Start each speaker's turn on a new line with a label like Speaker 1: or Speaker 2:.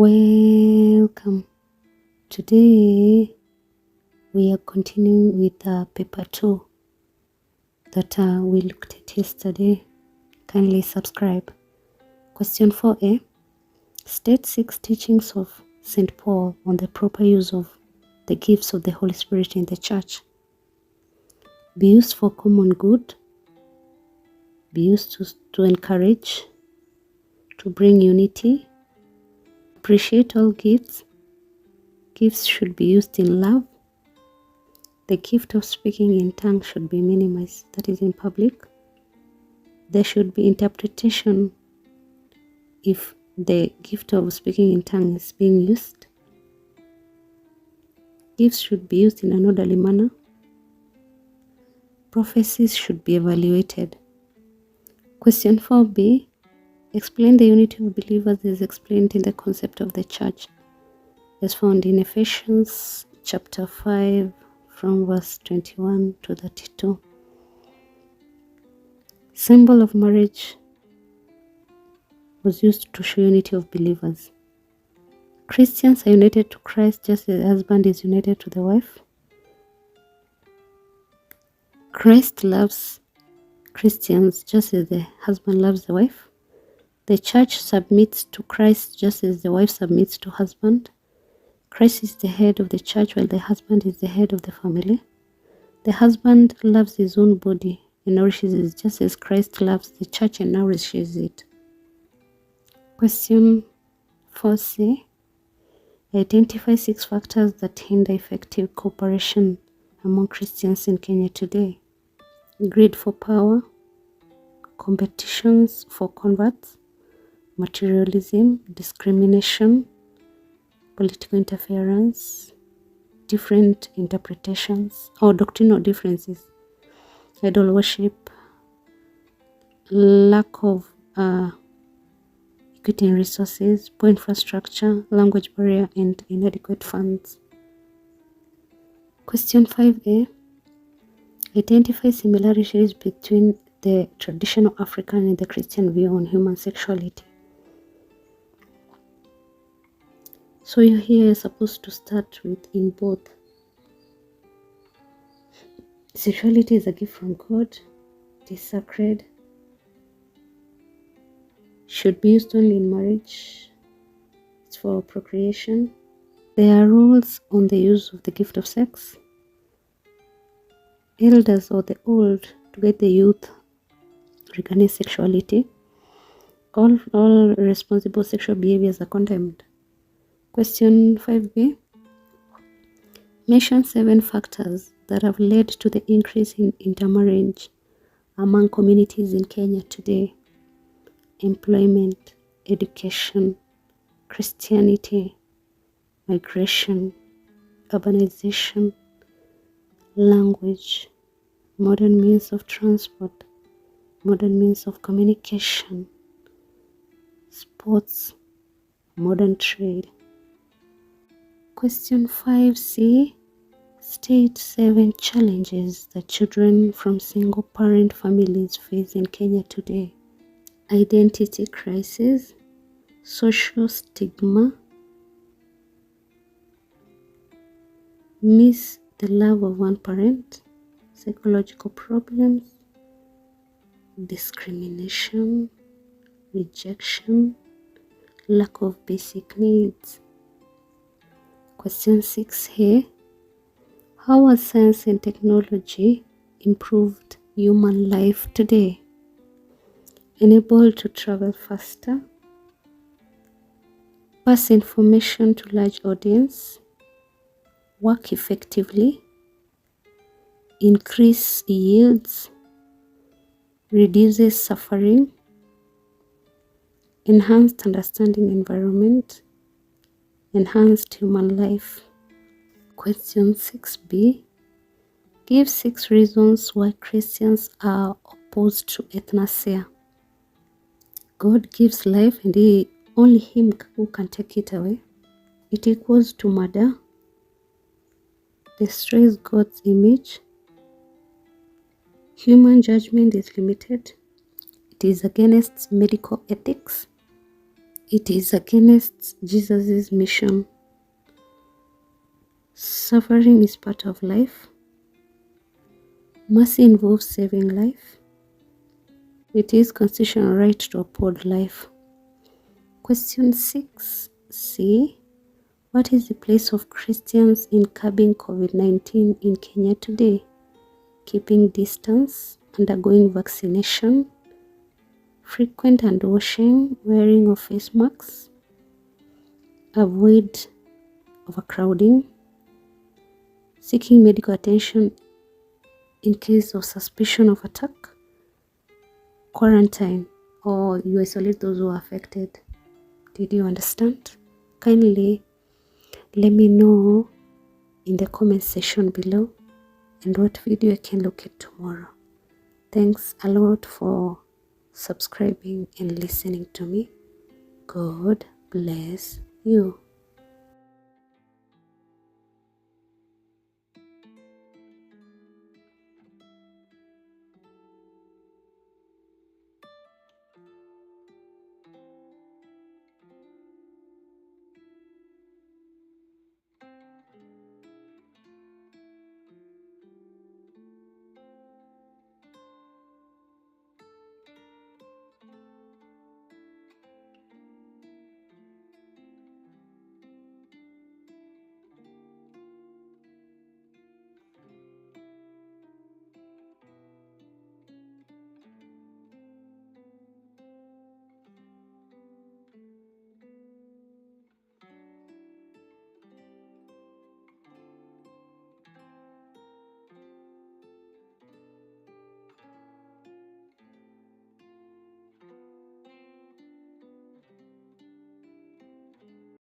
Speaker 1: Welcome. Today we are continuing with paper 2 that we looked at yesterday. Kindly subscribe. Question 4a. State 6 teachings of St. Paul on the proper use of the gifts of the Holy Spirit in the church. Be used for common good. Be used to encourage, to bring unity. Appreciate all gifts. Gifts should be used in love. The gift of speaking in tongues should be minimized, that is in public. There should be interpretation if the gift of speaking in tongues is being used. Gifts should be used in an orderly manner. Prophecies should be evaluated. Question 4b. Explain the unity of believers as explained in the concept of the church, as found in Ephesians chapter 5 from verse 21 to 32. Symbol of marriage was used to show unity of believers. Christians are united to Christ just as the husband is united to the wife. Christ loves Christians just as the husband loves the wife. The church submits to Christ just as the wife submits to husband. Christ is the head of the church while the husband is the head of the family. The husband loves his own body and nourishes it just as Christ loves the church and nourishes it. Question 4c. Identify 6 factors that hinder effective cooperation among Christians in Kenya today. Greed for power, competitions for converts, materialism, discrimination, political interference, different interpretations or doctrinal differences, idol worship, lack of equity in resources, poor infrastructure, language barrier, and inadequate funds. Question 5a. Identify similarities between the traditional African and the Christian view on human sexuality. So you here are supposed to start with in both. Sexuality is a gift from God. It is sacred. Should be used only in marriage. It's for procreation. There are rules on the use of the gift of sex. Elders or the old to guide the youth regarding sexuality. All responsible sexual behaviors are condemned. Question 5b. Mention 7 factors that have led to the increase in intermarriage among communities in Kenya today. Employment, education, Christianity, migration, urbanization, language, modern means of transport, modern means of communication, sports, modern trade. Question 5c. State 7 challenges that children from single-parent families face in Kenya today. Identity crisis, social stigma, miss the love of one parent, psychological problems, discrimination, rejection, lack of basic needs. Question 6 here. How has science and technology improved human life today? Enable to travel faster, pass information to large audience, work effectively, increase yields, reduces suffering, enhanced understanding environment, enhanced human life. Question 6b. Give 6 reasons why Christians are opposed to euthanasia. God gives life and only Him who can take it away. It equals to murder. Destroys God's image. Human judgment is limited. It is against medical ethics. It is against Jesus' mission. Suffering is part of life. Mercy involves saving life. It is constitutional right to uphold life. Question 6c. What is the place of Christians in curbing COVID-19 in Kenya today? Keeping distance, undergoing vaccination, frequent hand washing, wearing of face masks, avoid overcrowding, seeking medical attention in case of suspicion of attack, quarantine, or you isolate those who are affected. Did you understand? Kindly let me know in the comment section below and what video I can look at tomorrow. Thanks a lot for subscribing and listening to me. God bless you.